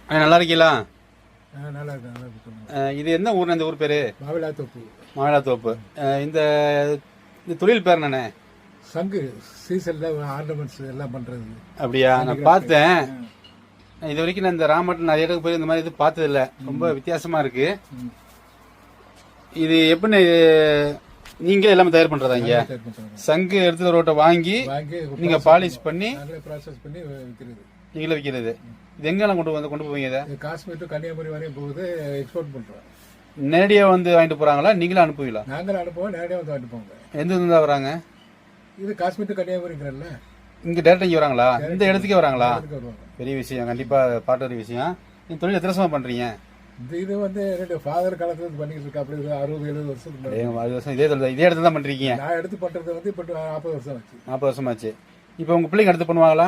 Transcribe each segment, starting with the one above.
நல்லா இருக்கீங்களா? நல்லா இருக்கு, நல்லா இருக்கு. இது என்ன ஊர்? இந்த ஊர் பேரு மாவிலாத்தோப்பு. மாவிலாத்தோப்பு. இந்த தொழில் பேர் என்னண்ணே? சங்கு சீசன்ல ஆர்னமெண்ட்ஸ் எல்லாம் பண்றது. அப்படியா? நான் பார்த்தேன். இது வரைக்கும் நான் இந்த ராமட்டன் நிறைய இடத்துக்கு போய் இந்த மாதிரி இது பார்த்தது இல்லை. ரொம்ப வித்தியாசமா இருக்கு. இது எப்படின்னு நீங்க எல்லாமே தயார் பண்றதா? இங்க சங்கு எடுத்து ரோட்டை வாங்கி நீங்க பாலிஷ் பண்ணி ப்ராசஸ் பண்ணி விற்கிறது. நீங்களே விற்கிறது. இது எங்கெல்லாம் கொண்டு போவீங்க? இதை காஷ்மீர் டு கன்னியாகுமரி வரையும் போகுது, எக்ஸ்போர்ட் பண்றோம். நேரடியா வந்து வாங்கிட்டு போறாங்களா, நீங்களும் அனுப்புவீங்களா? நாங்களும் அனுப்புவோம், நேரடியாக வந்து வாங்கிட்டு போங்க. எந்த இருந்தா வராங்க? இது காஷ்மீர் டு கன்னியாகுமரிங்கிறல்ல, இங்க டேரக்டா இங்க வராங்களா? இந்த இடத்துக்கே வராங்களா? பெரிய விஷயம், கண்டிப்பா பாட்டு ஒரு விஷயம். நீங்க தொழில் எத்தனை வருஷமா பண்றீங்க? இது வந்து என்னுடைய ஃபாதர் காலத்துல பண்ணிட்டு இருக்கு. அப்படி 60-70 வருஷத்துக்கு 60 வருஷம் இதே இடத்துல தான் பண்றீங்க? நான் எடுத்து பண்றது வந்து இப்ப 40 வருஷம் ஆச்சு. 40 வருஷமாச்சு. இப்ப உங்க பிள்ளைங்க எடுத்து பண்ணுவாங்களா?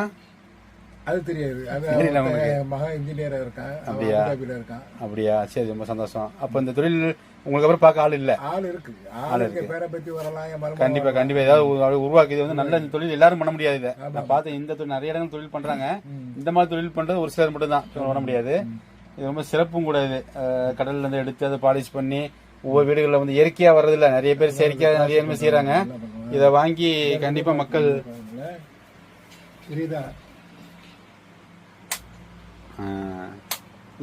அது தெரியாது. அது மகா இன்ஜினியரா இருக்கான். அப்படியா? இருக்கான். அப்படியா? சரி, ரொம்ப சந்தோஷம். அப்ப இந்த தொழில் உங்களுக்கு அப்புறம் பார்க்க ஆள் இல்ல? ஆள் இருக்கு, ஆள் இருக்கு. பேரை பத்தி வரலாம். கண்டிப்பா கண்டிப்பா ஏதாவது உருவாக்கி வந்து நல்ல தொழில் எல்லாரும் பண்ண முடியாது. இதை நான் பார்த்து இந்த தொழில் நிறைய இடங்கள் தொழில் பண்றாங்க. இந்த மாதிரி தொழில் பண்றது ஒரு சிலர் மட்டும் தான் பண்ண முடியாது. இது ரொம்ப சிறப்பும் கூட. இது கடல்ல இருந்து எடுத்து அதை பாலிஷ் பண்ணி ஒவ்வொரு வீடுகளில் வந்து இயற்கையா வர்றதில்ல, நிறைய பேர் செயற்கையா நிறைய பேர் செய்யறாங்க. இதை வாங்கி கண்டிப்பா மக்கள் இது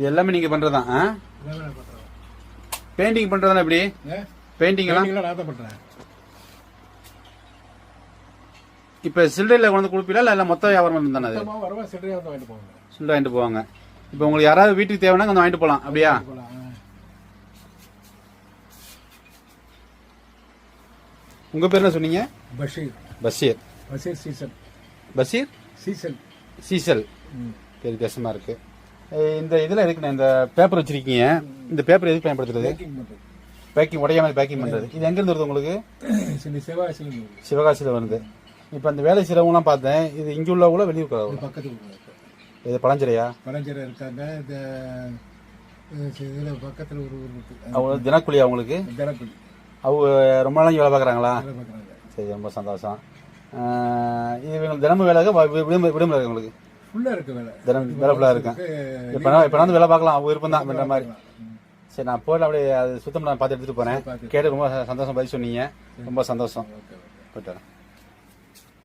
எல்லாமே நீங்க பண்றதுதான். பெயிண்டிங் பண்றதுனா எப்படி? பெயிண்டிங் எல்லாம் நான் தான் பண்றேன். இப்ப சில்லறையில கொண்டு கொடுப்பீங்களா இல்ல மொத்த வியாபாரம் தானே? சில்லறை வாங்கிட்டு போவாங்க. இப்ப உங்களுக்கு யாராவது வீட்டுக்கு தேவைன்னா கொஞ்சம் வாங்கிட்டு போலாம். அப்படியா? உங்க பேர் என்ன சொன்னீங்க? பஷீர். பஷீர். பஷீர் சீசல். பஷீர் சீசல். சீசல். பேர் வித்தியாசமா இருக்கு. இந்த இதுல இருக்கு, இந்த பேப்பர் வச்சிருக்கீங்க. இந்த பேப்பர் எதுக்கு பயன்படுத்துறது? பேக்கிங் உடையாம பேக்கிங் பண்றது. இது எங்க இருந்து வருது உங்களுக்கு? சிவகாசியில வருது. இப்ப அந்த வேலை செய்யறவங்க பார்த்தேன். இது இங்க உள்ளவங்கள வெளியூர் பக்கத்துல. இது பழஞ்சரையா? பழஞ்சரை இருக்காங்க. பக்கத்துல ஒரு ஊர் இருக்கு. அவங்க தினக்கூலி? அவங்களுக்கு தினக்கூலி. அவங்க ரொம்ப நாளைக்கு வேலை பாக்குறாங்களா? சரி, ரொம்ப சந்தோஷம். இது தினமும் வேலை விடுமுறை உங்களுக்கு? ஃபுல்லா இருக்கு வேலை. தினம் வேலை ஃபுல்லா இருக்கேன். இப்ப வந்து வேலை பார்க்கலாம், அவங்க விருப்பம் தான் பண்ற மாதிரி. சரி, நான் போயில அப்படியே அது சுத்தம் நான் பார்த்து எடுத்துட்டு போறேன். கேட்டு ரொம்ப சந்தோஷம் பதில் சொன்னீங்க. ரொம்ப சந்தோஷம். போயிட்டு வரேன்.